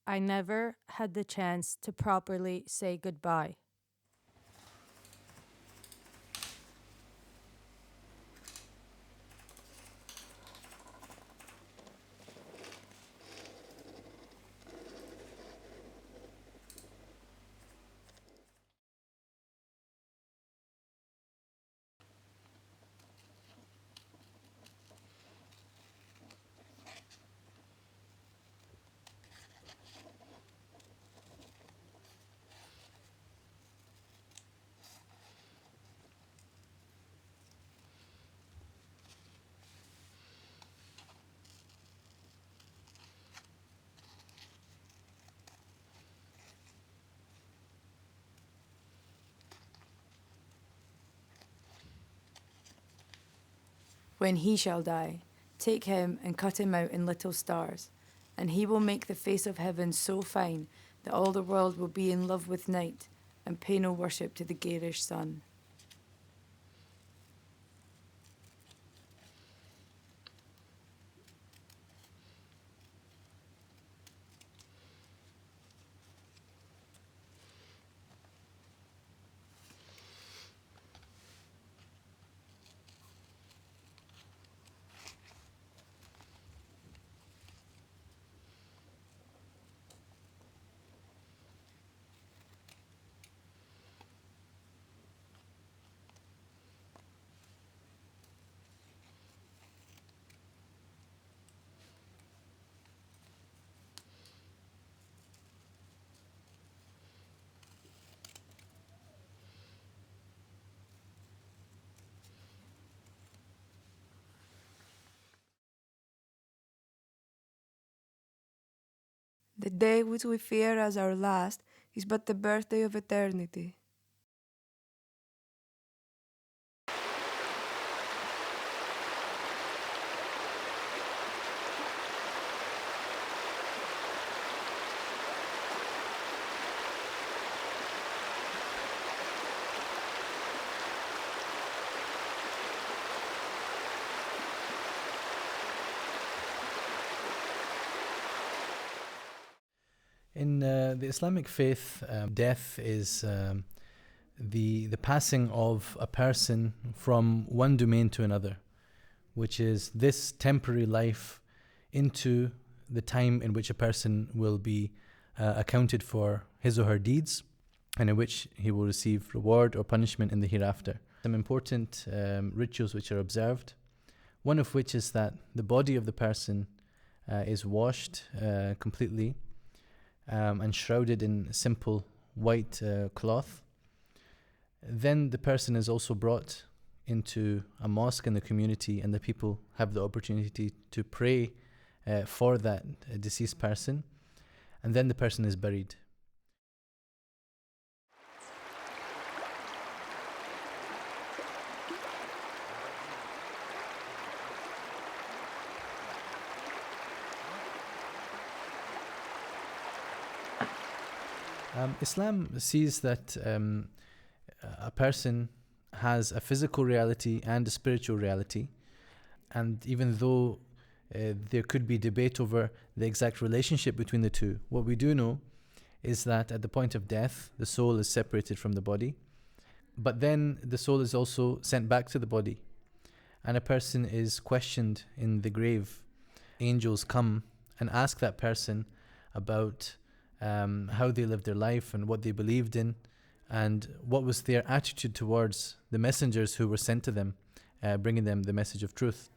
I never had the chance to properly say goodbye. When he shall die, take him and cut him out in little stars, and he will make the face of heaven so fine that all the world will be in love with night and pay no worship to the garish sun. The day which we fear as our last is but the birthday of eternity. In the Islamic faith, death is the passing of a person from one domain to another, which is this temporary life into the time in which a person will be accounted for his or her deeds, and in which he will receive reward or punishment in the hereafter. Some important rituals which are observed, one of which is that the body of the person is washed completely and shrouded in simple white cloth. Then the person is also brought into a mosque in the community, and the people have the opportunity to pray for that deceased person, and then the person is buried. Islam sees that a person has a physical reality and a spiritual reality, and even though there could be debate over the exact relationship between the two, what we do know is that at the point of death, the soul is separated from the body, but then the soul is also sent back to the body, and a person is questioned in the grave. Angels come and ask that person about how they lived their life and what they believed in, and what was their attitude towards the messengers who were sent to them, bringing them the message of truth.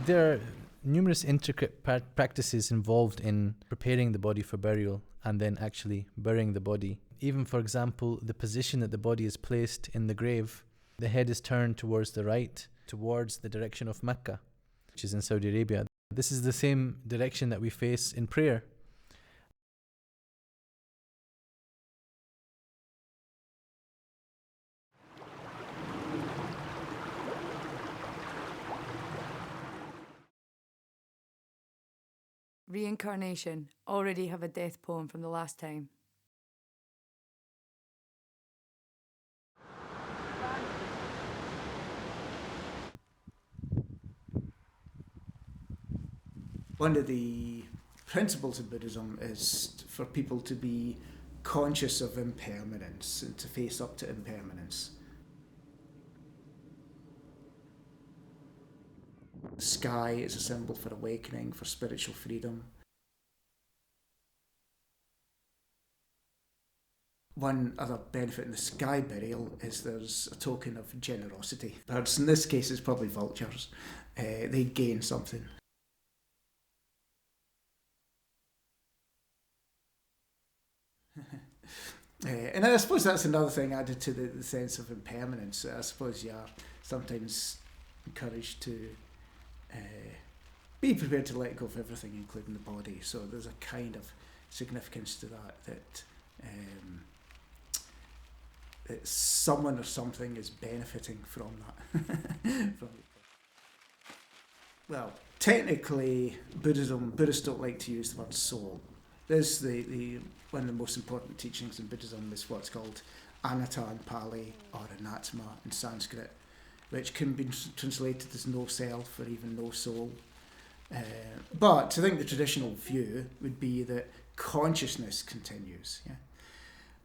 There are numerous intricate practices involved in preparing the body for burial and then actually burying the body. Even, for example, the position that the body is placed in the grave. The head is turned towards the right, towards the direction of Mecca, which is in Saudi Arabia. This is the same direction that we face in prayer. Reincarnation. Already have a death poem from the last time. One of the principles of Buddhism is for people to be conscious of impermanence and to face up to impermanence. The sky is a symbol for awakening, for spiritual freedom. One other benefit in the sky burial is there's a token of generosity. Birds, in this case, it's probably vultures. They gain something. And I suppose that's another thing added to the sense of impermanence. I suppose you are sometimes encouraged to be prepared to let go of everything, including the body. So there's a kind of significance to that that someone or something is benefiting from that. Well, technically, Buddhists don't like to use the word soul. This the one of the most important teachings in Buddhism is what's called anatta in Pali or anatma in Sanskrit, which can be translated as no self or even no soul. But I think the traditional view would be that consciousness continues. Yeah?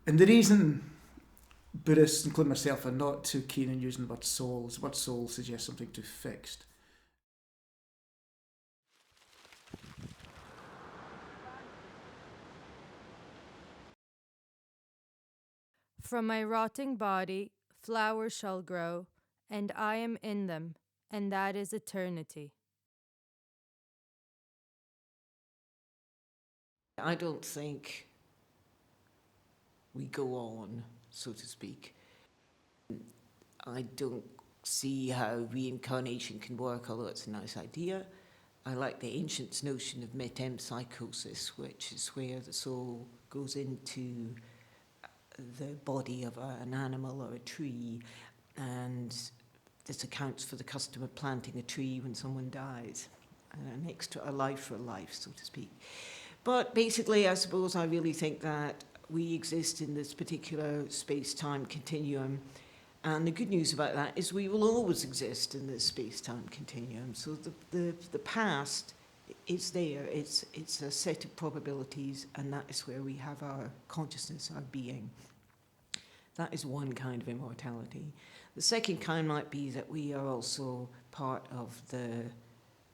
And the reason Buddhists, including myself, are not too keen on using the word soul is the word soul suggests something too fixed. From my rotting body, flowers shall grow, and I am in them, and that is eternity. I don't think we go on, so to speak. I don't see how reincarnation can work, although it's a nice idea. I like the ancients' notion of metempsychosis, which is where the soul goes into the body of an animal or a tree, and this accounts for the custom of planting a tree when someone dies, an extra, a life for a life, so to speak. But basically, I suppose I really think that we exist in this particular space-time continuum. And the good news about that is we will always exist in this space-time continuum. So the past is there. It's a set of probabilities, and that is where we have our consciousness, our being. That is one kind of immortality. The second kind might be that we are also part of the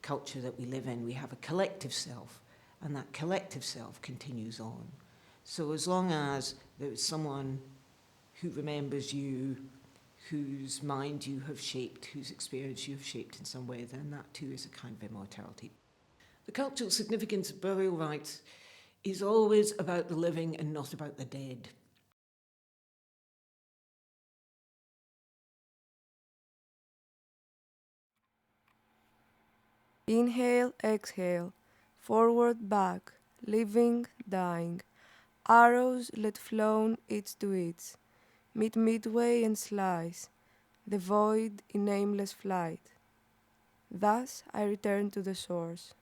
culture that we live in. We have a collective self, and that collective self continues on. So as long as there is someone who remembers you, whose mind you have shaped, whose experience you have shaped in some way, then that too is a kind of immortality. The cultural significance of burial rites is always about the living and not about the dead. Inhale, exhale, forward, back, living, dying. Arrows let flown each to each, meet midway and slice, the void in aimless flight. Thus I return to the source.